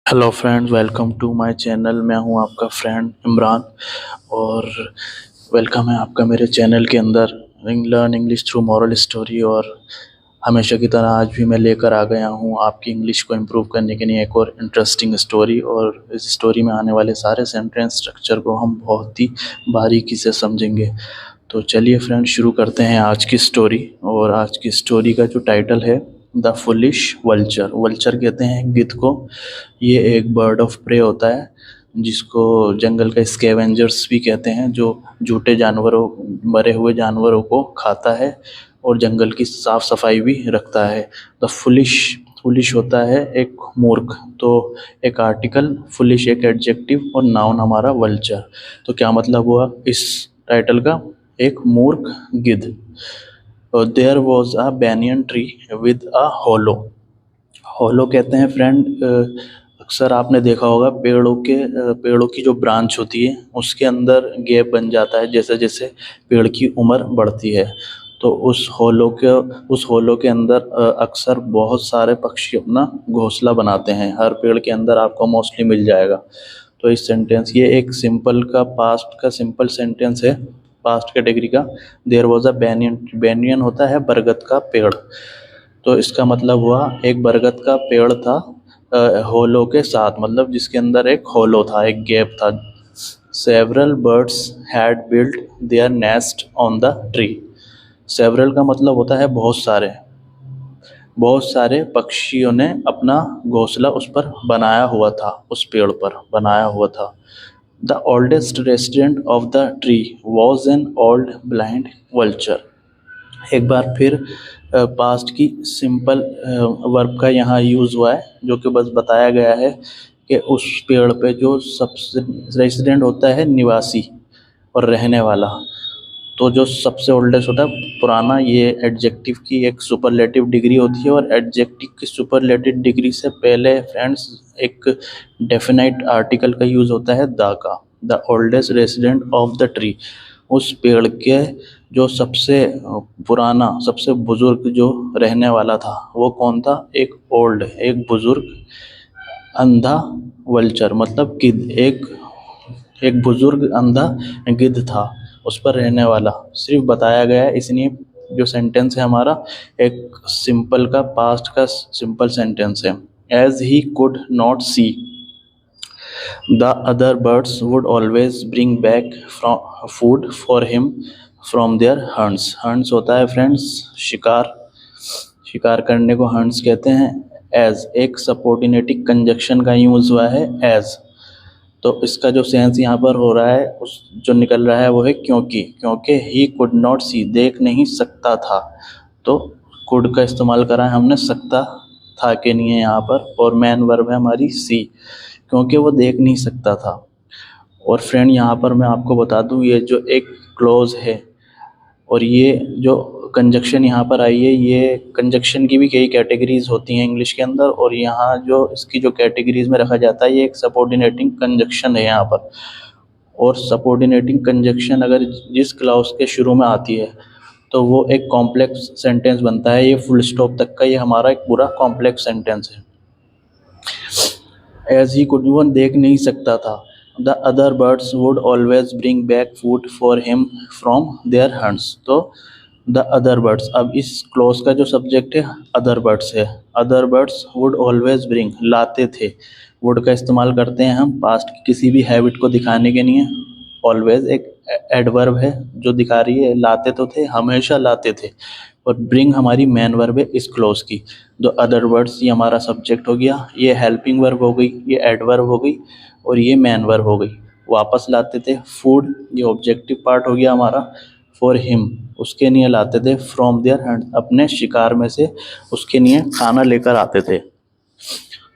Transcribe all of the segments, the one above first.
Hello friends, welcome to my channel. मैं हूं आपका फ्रेंड इमरान और वेलकम है आपका मेरे चैनल के अंदर learn English through moral story. और हमेशा की तरह आज भी मैं लेकर आ गया हूं आपकी इंग्लिश को इम्प्रूव करने के लिए एक और इंटरेस्टिंग स्टोरी। और इस स्टोरी में आने वाले सारे सेंटेंस स्ट्रक्चर को हम बहुत ही बारीकी से समझेंगे। तो चलिए फ्रेंड्स, शुरू करते हैं आज की स्टोरी। और आज की स्टोरी का जो टाइटल है द फुलिश वल्चर। वल्चर कहते हैं गिद्ध को। ये एक बर्ड ऑफ प्रे होता है जिसको जंगल का स्कैवेंजर्स भी कहते हैं, जो झूठे जानवरों, मरे हुए जानवरों को खाता है और जंगल की साफ सफाई भी रखता है। द फुलिश, फुलिश होता है एक मूर्ख। तो एक आर्टिकल, फुलिश एक एडजेक्टिव और नाउन हमारा वल्चर। तो क्या मतलब हुआ इस टाइटल का? एक मूर्ख गिद्ध। There was a banyan tree with a hollow. Hollow कहते हैं फ्रेंड, अक्सर आपने देखा होगा पेड़ों की जो ब्रांच होती है उसके अंदर गैप बन जाता है जैसे जैसे पेड़ की उम्र बढ़ती है। तो उस होलो के अंदर अक्सर बहुत सारे पक्षी अपना घोंसला बनाते हैं। हर पेड़ के अंदर आपको मोस्टली मिल जाएगा। तो इस सेंटेंस, ये एक सिंपल का पास्ट का सिंपल सेंटेंस है, पास्ट कैटेगरी का। There was a banyan. Banyan होता है बरगद का पेड़। तो इसका मतलब हुआ एक बरगद का पेड़ था होलो के साथ, मतलब जिसके अंदर एक होलो था, एक गैप था। Several birds had built there nest on the tree. Several का मतलब होता है बहुत सारे। बहुत सारे पक्षियों ने अपना घोंसला उस पर बनाया हुआ था, उस पेड़ पर बनाया हुआ था। The oldest resident of the tree was an old blind vulture. एक बार फिर पास्ट की सिंपल वर्ब का यहाँ यूज़ हुआ है, जो कि बस बताया गया है कि उस पेड़ पे जो सबसे रेसिडेंट होता है, निवासी और रहने वाला। तो जो सबसे ओल्डेस्ट होता है, पुराना, ये एडजेक्टिव की एक सुपरलेटिव डिग्री होती है। और एडजेक्टिव की सुपरलेटिव डिग्री से पहले फ्रेंड्स एक डेफिनाइट आर्टिकल का यूज़ होता है द का। The oldest resident of the tree, उस पेड़ के जो सबसे पुराना, सबसे बुजुर्ग जो रहने वाला था, वो कौन था? एक ओल्ड, एक बुजुर्ग अंधा वल्चर, मतलब गिद्ध। एक बुजुर्ग अंधा गिद्ध था उस पर रहने वाला। सिर्फ बताया गया है, इसलिए जो सेंटेंस है हमारा एक सिंपल का पास्ट का सिंपल सेंटेंस है। As he could not see the other birds would always bring back food for him from their hunts. Hunts होता है फ्रेंड्स शिकार। शिकार करने को हंट्स कहते हैं। एज एक सबऑर्डिनेटिंग कंजक्शन का यूज़ हुआ है, एज। तो इसका जो सेंस यहाँ पर हो रहा है, उस जो निकल रहा है वो है क्योंकि। क्योंकि ही कुड नॉट सी, देख नहीं सकता था। तो कुड का इस्तेमाल करा है हमने, सकता था के नहीं है यहाँ पर। और मेन वर्ब है हमारी सी, क्योंकि वो देख नहीं सकता था। और फ्रेंड यहाँ पर मैं आपको बता दूँ, ये जो एक क्लोज है और ये जो कंजक्शन यहाँ पर आई है, ये कंजक्शन की भी कई कैटेगरीज होती हैं इंग्लिश के अंदर। और यहाँ जो इसकी जो कैटेगरीज में रखा जाता है, ये एक सबऑर्डिनेटिंग कंजक्शन है यहाँ पर। और सबऑर्डिनेटिंग कंजक्शन अगर जिस क्लाउज के शुरू में आती है तो वो एक कॉम्प्लेक्स सेंटेंस बनता है। ये फुल स्टॉप तक का ये हमारा एक पूरा कॉम्प्लेक्स सेंटेंस है। एज ही कुड, वन देख नहीं सकता था। The other birds would always bring back food for him from their hunts. तो द अदर बर्ड्स, अब इस क्लोज का जो सब्जेक्ट है अदर बर्ड्स है। Other birds would always bring, लाते थे। वुड का इस्तेमाल करते हैं हम पास्ट की किसी भी हैबिट को दिखाने के लिए। ऑलवेज एक एडवर्ब है जो दिखा रही है लाते तो थे, हमेशा लाते थे। और ब्रिंग हमारी मेन वर्ब है इस क्लोज की। जो अदर वर्ड्स, ये हमारा सब्जेक्ट हो गया, ये हेल्पिंग वर्ब हो गई, ये एडवर्ब हो गई और ये मेन वर्ब हो गई। वापस लाते थे। फूड, ये ऑब्जेक्टिव पार्ट हो गया हमारा। फॉर हिम, उसके लिए लाते थे। फ्रॉम देयर हैंड, अपने शिकार में से उसके लिए खाना लेकर आते थे।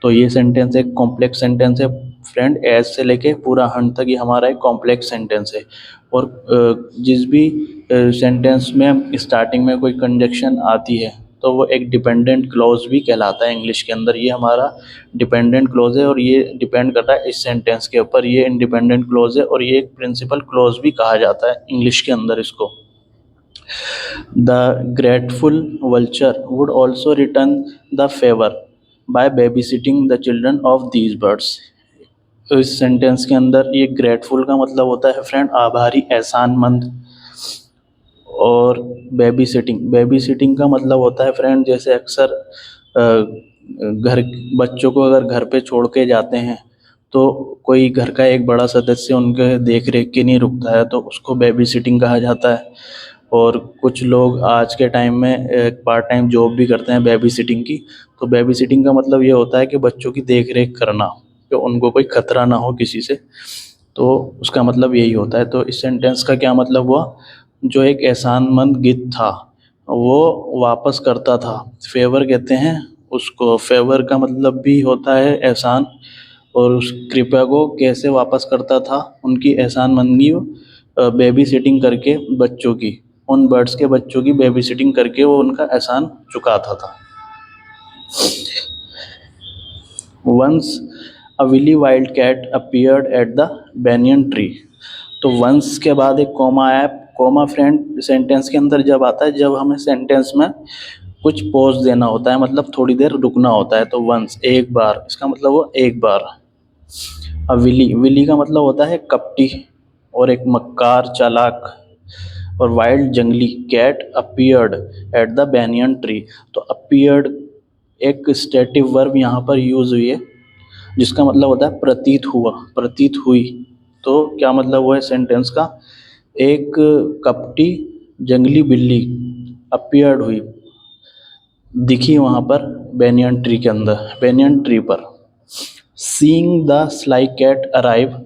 तो ये सेंटेंस एक कॉम्प्लेक्स सेंटेंस है फ्रेंड। एज से लेके पूरा हंड तक ये हमारा एक कॉम्प्लेक्स सेंटेंस है। और जिस भी सेंटेंस में स्टार्टिंग में कोई कंजक्शन आती है तो वो एक डिपेंडेंट क्लॉज भी कहलाता है इंग्लिश के अंदर। ये हमारा डिपेंडेंट क्लॉज है और ये डिपेंड करता है इस सेंटेंस के ऊपर। ये इंडिपेंडेंट क्लॉज है और ये एक प्रिंसिपल क्लॉज भी कहा जाता है इंग्लिश के अंदर इसको। The grateful vulture would also return the favour. By babysitting the children of these birds. तो इस सेंटेंस के अंदर ये ग्रेटफुल का मतलब होता है फ्रेंड आभारी, एहसानमंद। और बेबी सिटिंग का मतलब होता है फ्रेंड जैसे अक्सर घर बच्चों को अगर घर पे छोड़ के जाते हैं तो कोई घर का एक बड़ा सदस्य उनके देख रेख के नहीं रुकता है, तो उसको बेबी सिटिंग कहा जाता है। और कुछ लोग आज के टाइम में पार्ट टाइम जॉब भी करते हैं बेबी सिटिंग की। तो बेबी सिटिंग का मतलब ये होता है कि बच्चों की देख रेख करना, कि उनको कोई खतरा ना हो किसी से, तो उसका मतलब यही होता है। तो इस सेंटेंस का क्या मतलब हुआ, जो एक एहसानमंद गिद्ध था वो वापस करता था, फेवर कहते हैं उसको। फेवर का मतलब भी होता है एहसान, और उस कृपया को कैसे वापस करता था, उनकी एहसानमंदी बेबी सिटिंग करके बच्चों की, उन बर्ड्स के बच्चों की बेबी सिटिंग करके वो उनका एहसान चुकाता था। Once a wily wild cat appeared at the banyan tree. तो वंस के बाद एक कॉमा है। कॉमा फ्रेंड सेंटेंस के अंदर जब आता है जब हमें सेंटेंस में कुछ पॉज देना होता है, मतलब थोड़ी देर रुकना होता है। तो वंस एक बार, इसका मतलब वो एक बार। अब विली का मतलब होता है कपटी और एक मक्कार, चालाक। और वाइल्ड जंगली, cat appeared at the banyan tree. तो अपीयर्ड एक स्टेटिव वर्ब यहाँ पर यूज हुई है जिसका मतलब होता है प्रतीत हुआ, प्रतीत हुई। तो क्या मतलब हुआ है सेंटेंस का, एक कपटी जंगली बिल्ली अपीयर्ड हुई, दिखी वहाँ पर बेनियन ट्री के अंदर, बेनियन ट्री पर। Seeing the sly cat arrive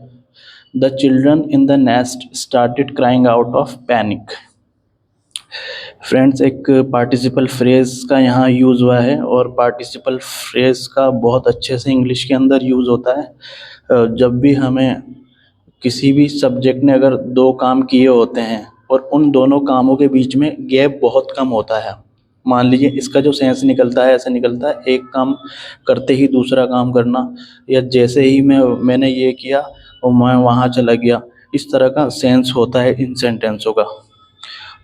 the children in the nest started crying out of panic. Friends एक पार्टिसिपल फ्रेज का यहाँ यूज़ हुआ है, और पार्टिसिपल फ्रेज का बहुत अच्छे से इंग्लिश के अंदर यूज़ होता है जब भी हमें किसी भी सब्जेक्ट ने अगर दो काम किए होते हैं और उन दोनों कामों के बीच में गैप बहुत कम होता है। मान लीजिए इसका जो सेंस निकलता है ऐसे निकलता है, एक काम करते ही दूसरा काम करना, या जैसे ही मैंने ये किया और मैं वहाँ चला गया, इस तरह का सेंस होता है इन सेंटेंसों का।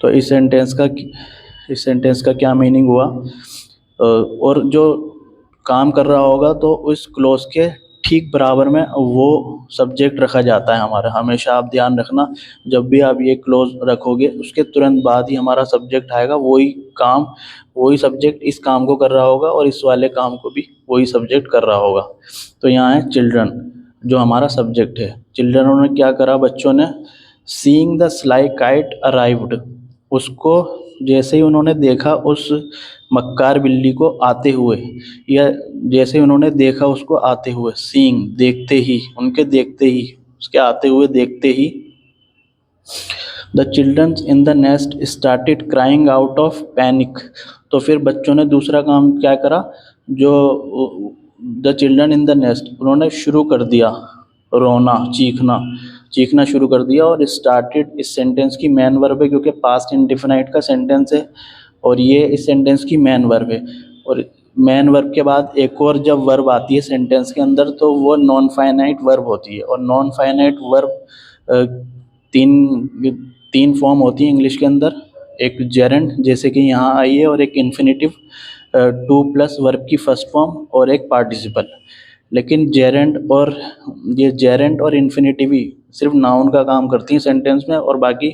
तो इस सेंटेंस का क्या मीनिंग हुआ, और जो काम कर रहा होगा तो उस क्लोज के ठीक बराबर में वो सब्जेक्ट रखा जाता है हमारा। हमेशा आप ध्यान रखना, जब भी आप ये क्लोज रखोगे उसके तुरंत बाद ही हमारा सब्जेक्ट आएगा, वही काम, वही सब्जेक्ट इस काम को कर रहा होगा और इस वाले काम को भी वही सब्जेक्ट कर रहा होगा। तो यहाँ है चिल्ड्रन जो हमारा सब्जेक्ट है। चिल्ड्रनों ने क्या करा, बच्चों ने, seeing the sly kite arrived, उसको जैसे ही उन्होंने देखा उस मक्कार बिल्ली को आते हुए, या जैसे ही उन्होंने देखा उसको आते हुए, सीइंग देखते ही, उनके देखते ही, उसके आते हुए देखते ही, the childrens in the nest started crying out of panic. तो फिर बच्चों ने दूसरा काम क्या करा, जो the children in the nest, उन्होंने शुरू कर दिया रोना, चीखना, चीखना शुरू कर दिया। और स्टार्टेड इस सेंटेंस की मेन वर्ब है क्योंकि पास्ट इंडिफिनाइट का सेंटेंस है, और ये इस सेंटेंस की मेन वर्ब है। और मेन वर्ब के बाद एक और जब वर्ब आती है सेंटेंस के अंदर तो वो नॉन फाइनाइट वर्ब होती है। और नॉन फाइनाइट वर्ब तीन तीन फॉर्म होती है इंग्लिश के अंदर, एक जेरेंड जैसे कि यहाँ आई है, और एक इन्फिनेटिव टू प्लस वर्ब की फर्स्ट फॉर्म, और एक पार्टिसिपल। लेकिन जेरेंड और इन्फिनेटिव ही सिर्फ नाउन का काम करती हैं सेंटेंस में, और बाकी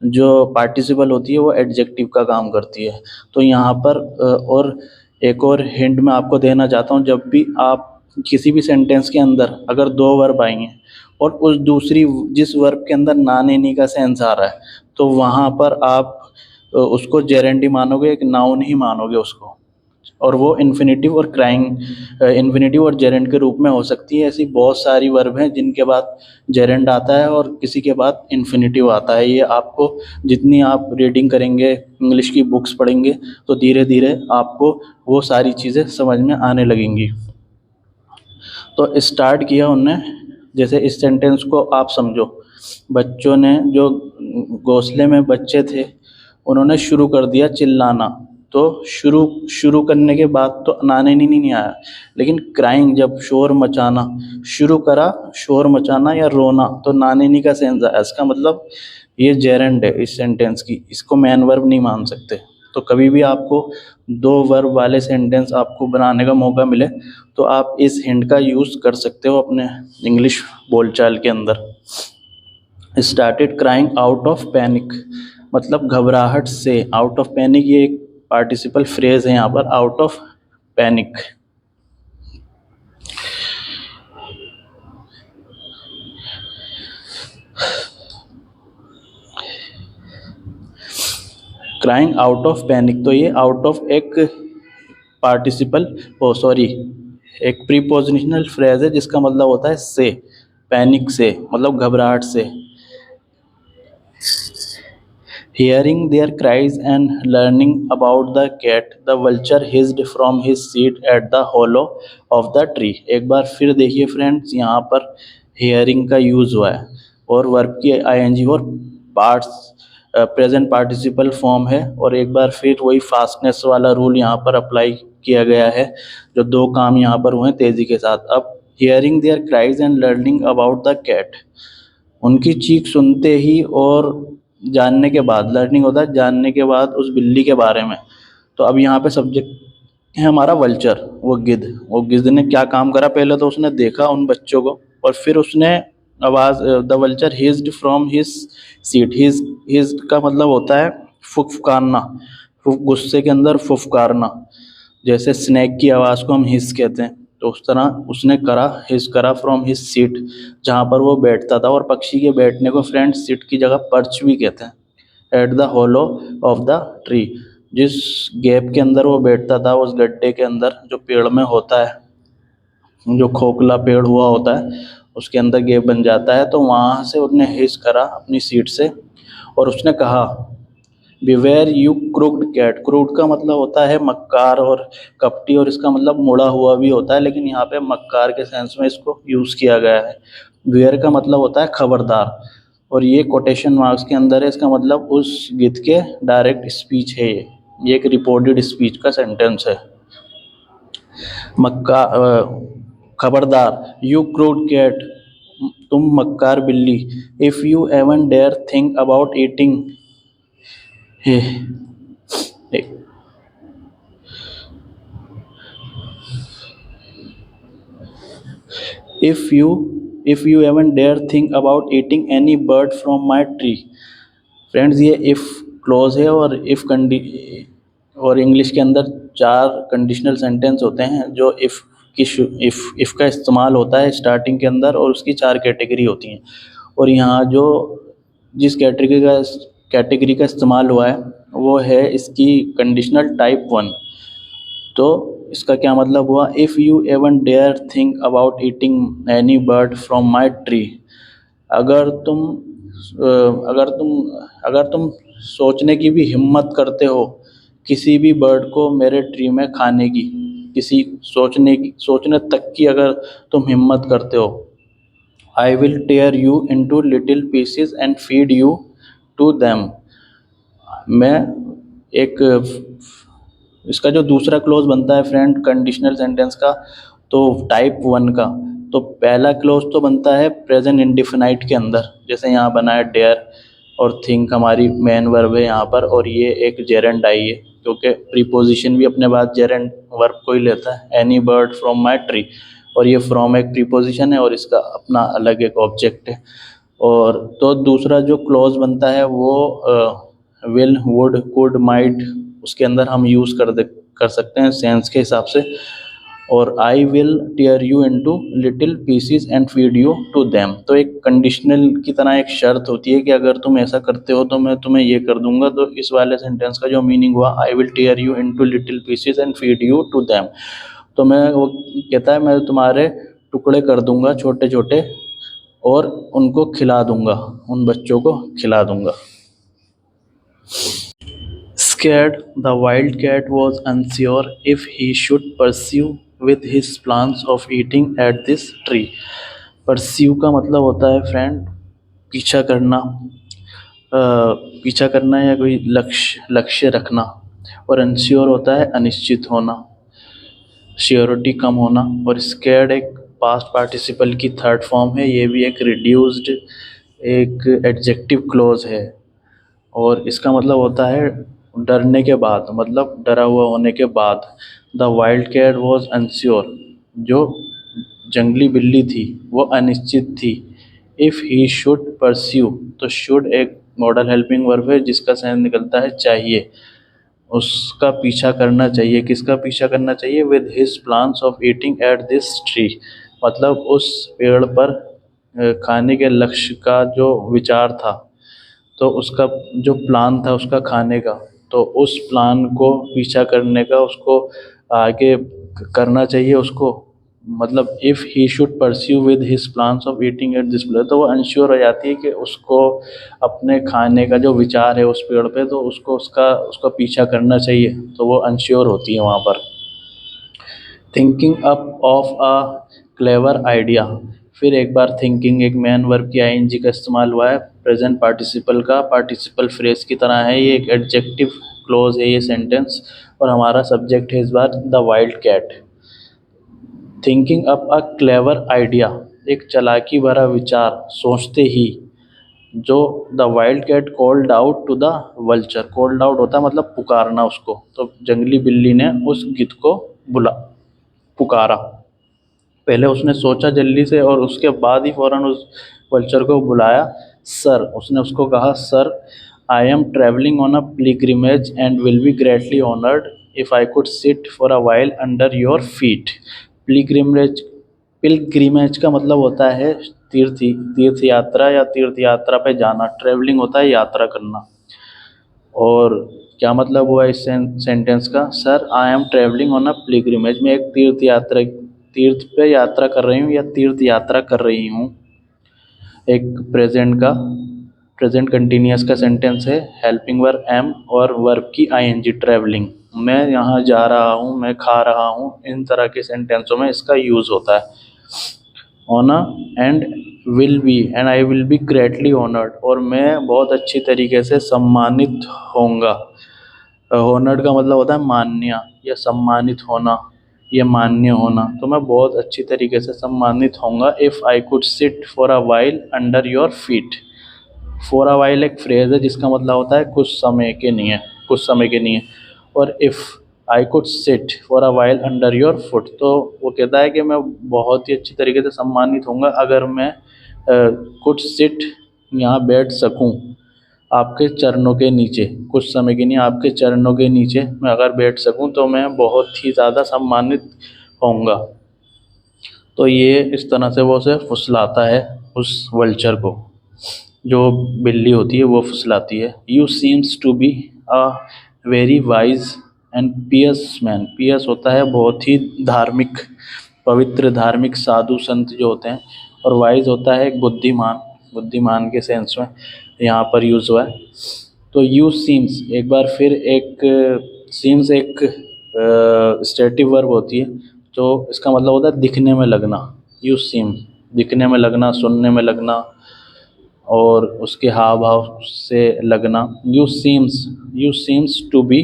जो पार्टिसिपल होती है वो एडजेक्टिव का काम करती है। तो यहाँ पर और एक और हिंट मैं आपको देना चाहता हूँ, जब भी आप किसी भी सेंटेंस के अंदर अगर दो वर्ब आई हैं और उस दूसरी जिस वर्ब के अंदर ना नेनी का सेंस आ रहा है, तो वहाँ पर आप उसको जेरेंड ही मानोगे, एक नाउन ही मानोगे उसको, और वो इन्फिनेटिव और इन्फिनेटिव और जेरेंड के रूप में हो सकती है। ऐसी बहुत सारी वर्ब हैं जिनके बाद जेरेंड आता है और किसी के बाद इन्फिनेटिव आता है। ये आपको जितनी आप रीडिंग करेंगे, इंग्लिश की बुक्स पढ़ेंगे, तो धीरे धीरे आपको वो सारी चीज़ें समझ में आने लगेंगी। तो स्टार्ट किया उनने, जैसे इस सेंटेंस को आप समझो, बच्चों ने, जो घोंसले में बच्चे थे, उन्होंने शुरू कर दिया चिल्लाना। तो शुरू शुरू करने के बाद तो नाने नहीं आया, लेकिन क्राइंग, जब शोर मचाना शुरू करा, शोर मचाना या रोना, तो नाने का सेंस आया। इसका मतलब ये जेरेंड है इस सेंटेंस की, इसको मैन वर्ब नहीं मान सकते। तो कभी भी आपको दो वर्ब वाले सेंटेंस आपको बनाने का मौका मिले तो आप इस हिंट का यूज़ कर सकते हो अपने इंग्लिश बोलचाल के अंदर। Started crying out of panic, मतलब घबराहट से। आउट ऑफ पैनिक ये एक पार्टिसिपल फ्रेज है यहाँ पर, out of panic. Crying out of panic, तो ये आउट ऑफ एक पार्टिसिपल, ओ सॉरी, एक प्रीपोजिशनल फ्रेज है जिसका मतलब होता है से। पैनिक से मतलब घबराहट से। Hearing their cries and learning about the cat, the vulture hissed from his seat at the hollow of the tree। एक बार फिर देखिए फ्रेंड्स, यहाँ पर hearing का यूज़ हुआ है और वर्ब की ing और पार्ट्स प्रेजेंट पार्टिसिपल फॉर्म है, और एक बार फिर वही फास्टनेस वाला रूल यहाँ पर अप्लाई किया गया है। जो दो काम यहाँ पर हुए तेज़ी के साथ। अब hearing their cries and learning about the cat, उनकी चीख सुनते ही और जानने के बाद, लर्निंग होता है जानने के बाद उस बिल्ली के बारे में। तो अब यहाँ पे सब्जेक्ट है हमारा वल्चर, वो गिद्ध। वो गिद्ध ने क्या काम करा, पहले तो उसने देखा उन बच्चों को और फिर उसने आवाज़, the vulture hissed from his seat. His का मतलब होता है फुफकारना, गुस्से के अंदर फुफकारना। जैसे स्नैक की आवाज़ को हम हिस कहते हैं, तो उस तरह उसने करा, हिस करा फ्रॉम हिज सीट, जहाँ पर वो बैठता था। और पक्षी के बैठने को फ्रेंड सीट की जगह पर्च भी कहते हैं। At the hollow of the tree, जिस गैप के अंदर वो बैठता था, उस गड्ढे के अंदर जो पेड़ में होता है, जो खोखला पेड़ हुआ होता है उसके अंदर गैप बन जाता है, तो वहाँ से उसने हिस करा अपनी सीट से और उसने कहा, beware you crooked cat. Crooked का मतलब होता है मक्कार और कपटी, और इसका मतलब मुड़ा हुआ भी होता है, लेकिन यहाँ पे मक्कार के सेंस में इसको यूज़ किया गया है। बिवेयर का मतलब होता है खबरदार, और ये कोटेशन मार्क्स के अंदर है। इसका मतलब उस गीत के डायरेक्ट स्पीच है ये एक रिपोर्टेड स्पीच का सेंटेंस है। मक्का खबरदार, यू क्रूड कैट, तुम मक्कार बिल्ली। If you even dare think about eating, if you even dare think about eating any bird from my tree। Friends ये इफ़ क्लोज है, और इफ़ और इंग्लिश के अंदर चार कंडीशनल सेंटेंस होते हैं जो इफ़ का इस्तेमाल होता है स्टार्टिंग के अंदर, और उसकी चार कैटेगरी होती हैं। और यहाँ जो जिस कैटेगरी का इस्तेमाल हुआ है वो है इसकी कंडीशनल टाइप 1। तो इसका क्या मतलब हुआ, if you even dare think about eating any bird from my tree. अगर तुम अगर तुम सोचने की भी हिम्मत करते हो किसी भी बर्ड को मेरे ट्री में खाने की, सोचने तक की अगर तुम हिम्मत करते हो, I will tear you into little pieces and feed you to them. मैं एक इसका जो दूसरा क्लोज बनता है फ्रेंड कंडीशनल सेंटेंस का, तो टाइप 1 का, तो पहला क्लोज तो बनता है प्रेजेंट इंडिफिनाइट के अंदर, जैसे यहाँ बना है डेयर, और थिंक हमारी मेन वर्ब है यहाँ पर, और ये एक जेरेंड आई है क्योंकि प्रीपोजिशन भी अपने बाद जेरेंड वर्ब को ही लेता है। Any bird from my tree, और ये फ्रॉम एक प्रीपोजिशन है और इसका अपना अलग एक ऑब्जेक्ट है। और तो दूसरा जो क्लोज बनता है वो विल, वुड, कुड, माइट, उसके अंदर हम यूज़ कर सकते हैं सेंस के हिसाब से। और I will tear you into little pieces and feed you to them, तो एक कंडीशनल की तरह एक शर्त होती है कि अगर तुम ऐसा करते हो तो मैं तुम्हें ये कर दूंगा। तो इस वाले सेंटेंस का जो मीनिंग हुआ, I will tear you into little pieces and feed you to them, तो मैं वो कहता है मैं तुम्हारे टुकड़े कर दूंगा छोटे छोटे और उनको खिला दूंगा, उन बच्चों को खिला दूंगा। Scared, the wildcat was unsure if he should pursue with his plans of eating at this tree। Pursue का मतलब होता है फ्रेंड पीछा करना, पीछा करना या कोई लक्ष्य रखना, और अनश्योर होता है अनिश्चित होना, श्योरिटी कम होना। और स्कैर्ड एक पास्ट पार्टिसिपल की थर्ड फॉर्म है, ये भी एक रिड्यूस्ड एक एडजेक्टिव क्लोज है, और इसका मतलब होता है डरने के बाद, मतलब डरा हुआ होने के बाद। The wild cat was unsure, जो जंगली बिल्ली थी वो अनिश्चित थी। इफ़ ही शुड परस्यू, तो शुड एक मॉडल हेल्पिंग वर्ब है जिसका सेंस निकलता है चाहिए। उसका पीछा करना चाहिए, किसका पीछा करना चाहिए? With his plans of eating at this tree, मतलब उस पेड़ पर खाने के लक्ष्य का जो विचार था, तो उसका जो प्लान था उसका खाने का, तो उस प्लान को पीछा करने का उसको आगे करना चाहिए उसको। मतलब if he should pursue with his plans of eating at this place, तो वो अनश्योर हो जाती है कि उसको अपने खाने का जो विचार है उस पेड़ पे, तो उसको उसका पीछा करना चाहिए, तो वो अनश्योर होती है वहाँ पर। Thinking up of a clever idea, फिर एक बार थिंकिंग एक मैन वर्ब की आईएनजी का इस्तेमाल हुआ है प्रेजेंट पार्टिसिपल का, पार्टिसिपल फ्रेज की तरह है ये, एक एडजेक्टिव क्लोज है ये सेंटेंस, और हमारा सब्जेक्ट है इस बार the wild cat. Thinking up a clever idea, एक चालाकी भरा विचार सोचते ही, जो the wild cat called out to the vulture, called out होता है मतलब पुकारना उसको, तो जंगली बिल्ली ने उस गिद्ध को बुला पुकारा। पहले उसने सोचा जल्दी से और उसके बाद ही फ़ौरन उस वल्चर को बुलाया। सर, उसने उसको कहा, sir I am travelling on a pilgrimage and will be greatly honoured if I could sit for a while under your feet. Pilgrimage, pilgrimage का मतलब होता है तीर्थ यात्रा या तीर्थ यात्रा पे जाना। ट्रैवलिंग होता है यात्रा करना। और क्या मतलब हुआ इस सेंटेंस का? Sir I am travelling on a pilgrimage, मैं एक तीर्थ पे यात्रा कर रही हूँ या तीर्थ यात्रा कर रही हूँ। एक प्रेजेंट कंटिन्यूअस का सेंटेंस है, हेल्पिंग वर्ब एम और वर्ब की आईएनजी ट्रैवलिंग। मैं यहाँ जा रहा हूँ, मैं खा रहा हूँ, इन तरह के सेंटेंसों में इसका यूज़ होता है। Honour and will be, and I will be greatly honoured, और मैं बहुत अच्छी तरीके से सम्मानित होऊंगा। ऑनर्ड का मतलब होता है मान्य या सम्मानित होना, या मान्य होना, तो मैं बहुत अच्छी तरीके से सम्मानित होऊंगा। If I could sit for a while under your feet. For a while एक फ्रेज है जिसका मतलब होता है कुछ समय के लिए, कुछ समय के लिए। और if I could sit for a while under your foot, तो वो कहता है कि मैं बहुत ही अच्छी तरीके से सम्मानित होऊंगा अगर मैं कुड सिट, यहाँ बैठ सकूं आपके चरणों के नीचे, कुछ समय के लिए आपके चरणों के नीचे मैं अगर बैठ सकूं तो मैं बहुत ही ज़्यादा सम्मानित होऊंगा। तो ये इस तरह से वो उसे फुसलाता है उस वल्चर को, जो बिल्ली होती है वो फुसलाती है। You seems to be a very wise and pious man, pious होता है बहुत ही धार्मिक, पवित्र धार्मिक साधु संत जो होते हैं, और वाइज होता है एक बुद्धिमान, बुद्धिमान के सेंस में यहाँ पर यूज़ हुआ है। तो यू सीम्स एक बार फिर एक, सीम्स एक स्टेटिव वर्ब होती है, तो इसका मतलब होता है दिखने में लगना। यू सीम, दिखने में लगना, सुनने में लगना, और उसके हाव भाव से लगना। You seems to be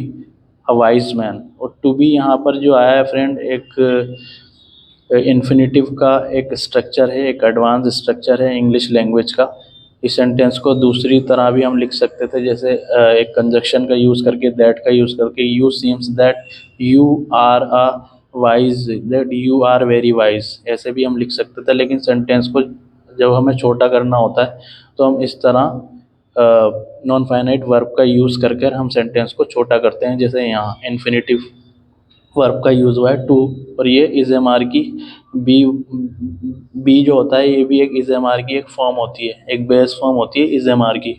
a wise man, और टू बी यहाँ पर जो आया है फ्रेंड, एक इन्फिनेटिव का एक स्ट्रक्चर है, एक एडवांस स्ट्रक्चर है इंग्लिश लैंग्वेज का। इस सेंटेंस को दूसरी तरह भी हम लिख सकते थे, जैसे एक कंजक्शन का यूज़ करके, दैट का यूज़ करके, you seems that you are a wise, that you are very wise, ऐसे भी हम लिख सकते थे। लेकिन सेंटेंस को जब हमें छोटा करना होता है तो हम इस तरह नॉन फाइनाइट वर्ब का यूज़ करके हम सेंटेंस को छोटा करते हैं। जैसे यहाँ इन्फिनेटिव वर्ब का यूज़ हुआ है टू, और ये इज एम आर की बी, बी जो होता है ये भी एक इज एम आर की एक फॉर्म होती है, एक बेस फॉर्म होती है इज एम आर की।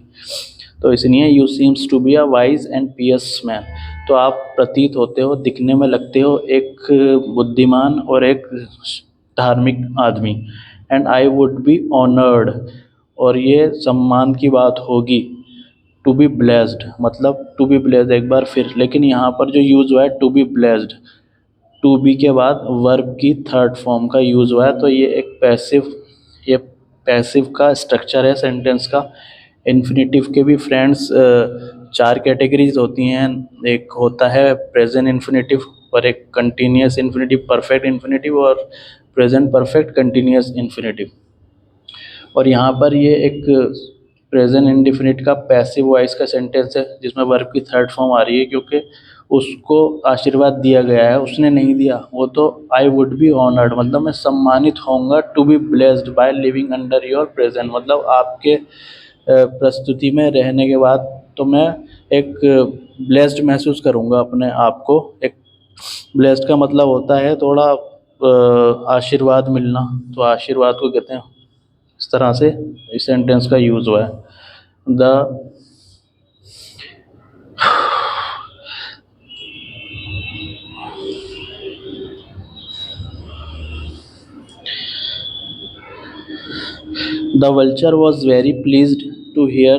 तो इसलिए you seems to be a wise and pious man, तो आप प्रतीत होते हो, दिखने में लगते हो एक बुद्धिमान और एक धार्मिक आदमी। And I would be honoured, और ये सम्मान की बात होगी। टू बी ब्लेस्ड, मतलब टू बी ब्लेस्ड एक बार फिर, लेकिन यहाँ पर जो यूज़ हुआ है to be blessed, to be के बाद वर्ब की थर्ड फॉर्म का यूज़ हुआ है, तो ये एक पैसिव, ये पैसिव का स्ट्रक्चर है सेंटेंस का। इन्फिनेटिव के भी फ्रेंड्स चार कैटेगरीज होती हैं, एक होता है प्रेजेंट इन्फिनेटिव, और एक कंटिन्यूस इन्फिनेटिव, परफेक्ट इन्फिनेटिव, और प्रेजेंट परफेक्ट कंटिन्यूस इन्फिनेटिव। और यहाँ पर ये एक प्रेजेंट इंडिफिनिट का पैसिव वॉइस का सेंटेंस है जिसमें वर्ब की थर्ड फॉर्म आ रही है, क्योंकि उसको आशीर्वाद दिया गया है, उसने नहीं दिया। वो तो आई वुड बी ऑनर्ड, मतलब मैं सम्मानित होऊंगा, to be blessed by living under your present, मतलब आपके प्रस्तुति में रहने के बाद तो मैं एक ब्लेस्ड महसूस करूंगा अपने आप को। एक ब्लेस्ड का मतलब होता है थोड़ा आशीर्वाद मिलना, तो आशीर्वाद को कहते हैं। इस तरह से इस सेंटेंस का यूज हुआ है। The The vulture was very pleased to hear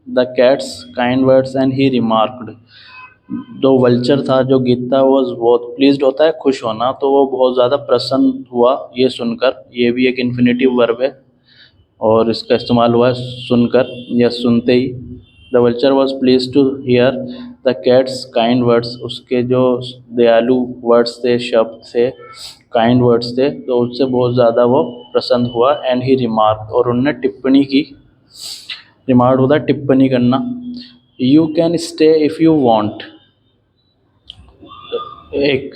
the cat's kind words and he remarked, जो वल्चर था, जो गीत था, वो बहुत प्लीज्ड होता है खुश होना, तो वो बहुत ज़्यादा प्रसन्न हुआ ये सुनकर। ये भी एक इन्फिनेटिव वर्ब है और इसका इस्तेमाल हुआ है सुनकर या सुनते ही। The vulture was pleased to hear the cat's kind words, उसके जो दयालु वर्ड्स थे, शब्द थे, काइंड वर्ड्स थे, तो उससे बहुत ज़्यादा वो प्रसन्न हुआ। एंड ही रिमार्क, और उन्होंने टिप्पणी की। रिमार्क होता है टिप्पणी करना। You can stay if you want, एक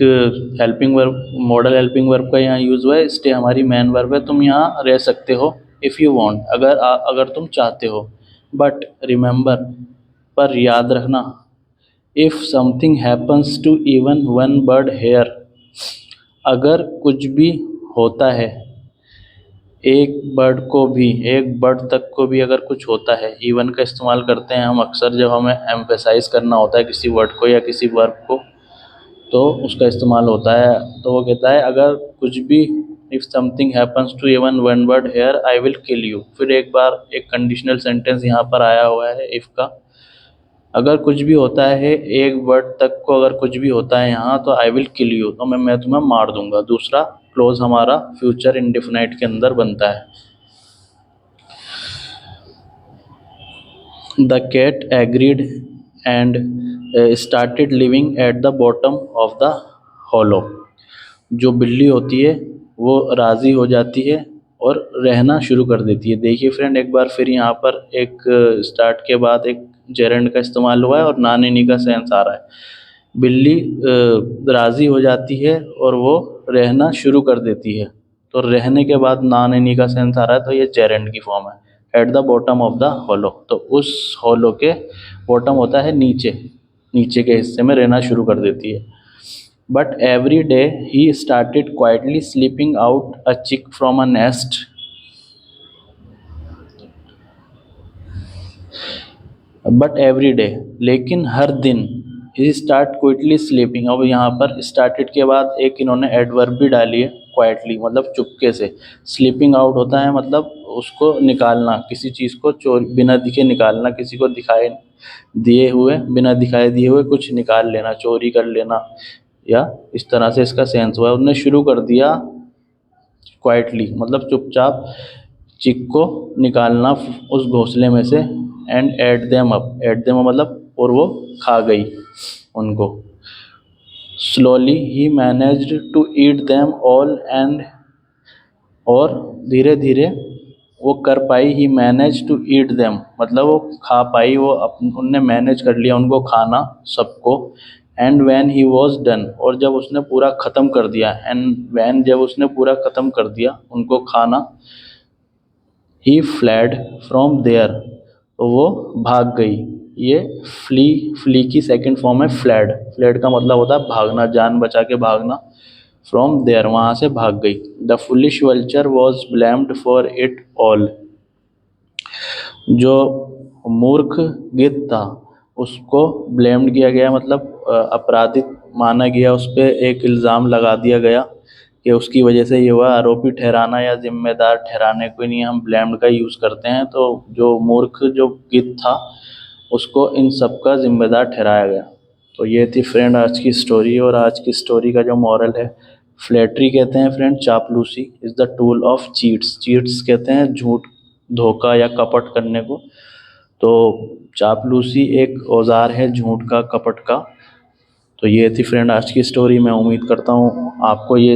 helping verb, modal helping verb का यहाँ यूज़ हुआ है। स्टे हमारी मेन वर्ब है, तुम यहाँ रह सकते हो। इफ़ यू वांट, अगर तुम चाहते हो। बट रिमेंबर, पर याद रखना। If something happens to even one bird here, अगर कुछ भी होता है एक बर्ड को भी, एक बर्ड तक को भी अगर कुछ होता है। इवन का इस्तेमाल करते हैं हम अक्सर जब हमें एम्फेसाइज करना होता है किसी वर्ड को या किसी वर्ब को, तो उसका इस्तेमाल होता है। तो वो कहता है अगर कुछ भी, if something happens to even one bird here I will kill you. फिर एक बार एक कंडीशनल सेंटेंस यहाँ पर आया हुआ है इफ़ का। अगर कुछ भी होता है एक बर्ड तक को, अगर कुछ भी होता है यहाँ, तो आई विल किल यू, तो मैं तुम्हें मार दूंगा। दूसरा क्लोज हमारा फ्यूचर इंडेफिनाइट के अंदर बनता है। The cat agreed and started living at the bottom of the hollow, जो बिल्ली होती है वो राज़ी हो जाती है और रहना शुरू कर देती है। देखिए फ्रेंड, एक बार फिर यहाँ पर एक स्टार्ट के बाद एक जेरेंड का इस्तेमाल हुआ है और ना नी का सेंस आ रहा है। बिल्ली राज़ी हो जाती है और वो रहना शुरू कर देती है, तो रहने के बाद ना नी का सेंस आ रहा है, तो ये जेरेंड की फॉर्म है। Eight the bottom of the hollow, तो उस हॉलो के बॉटम होता है नीचे, नीचे के हिस्से में रहना शुरू कर देती है। But every day he started quietly slipping out a chick from a nest. But every day, लेकिन हर दिन, he start quietly sleeping। अब यहाँ पर started के बाद एक इन्होंने एडवर्ब भी डाली है, quietly मतलब चुपके से। स्लीपिंग आउट होता है मतलब उसको निकालना, किसी चीज़ को चोर बिना दिखे निकालना, किसी को दिखाए दिए हुए, बिना दिखाए दिए हुए कुछ निकाल लेना, चोरी कर लेना, या इस तरह से इसका सेंस हुआ। उन्होंने शुरू कर दिया क्वाइटली, मतलब चुपचाप चिक को निकालना उस घोंसले में से। And ate them up, ate them मतलब और वो खा गई उनको। Slowly he managed to eat them all and, और धीरे धीरे वो कर पाई। He manage to eat them मतलब वो खा पाई, वो उनने मैनेज कर लिया उनको खाना सबको। And when he was done, और जब उसने पूरा ख़त्म कर दिया। एंड व्हेन जब उसने पूरा ख़त्म कर दिया उनको खाना। ही फ्लैड फ्रॉम देयर, तो वो भाग गई। ये फ्ली की सेकंड फॉर्म है फ्लैड। फ्लैड का मतलब होता है भागना, जान बचा के भागना। फ्रॉम देयर, वहाँ से भाग गई। The foolish vulture was blamed for it all, जो मूर्ख गिद्ध था उसको ब्लेम्ड किया गया, मतलब अपराधित माना गया, उस पर एक इल्ज़ाम लगा दिया गया कि उसकी वजह से ये हुआ। आरोपी ठहराना या जिम्मेदार ठहराने को नहीं हम ब्लेम्ड का यूज़ करते हैं। तो जो मूर्ख जो गिद्ध था उसको इन सब का जिम्मेदार ठहराया गया। तो ये थी फ्रेंड आज की स्टोरी, और आज की स्टोरी का जो मॉरल है, फ्लैटरी कहते हैं फ्रेंड चापलूसी is the tool of cheats. Cheats कहते हैं झूठ, धोखा या कपट करने को। तो चापलूसी एक औजार है झूठ का, कपट का। तो ये थी फ्रेंड आज की स्टोरी। मैं उम्मीद करता हूँ आपको ये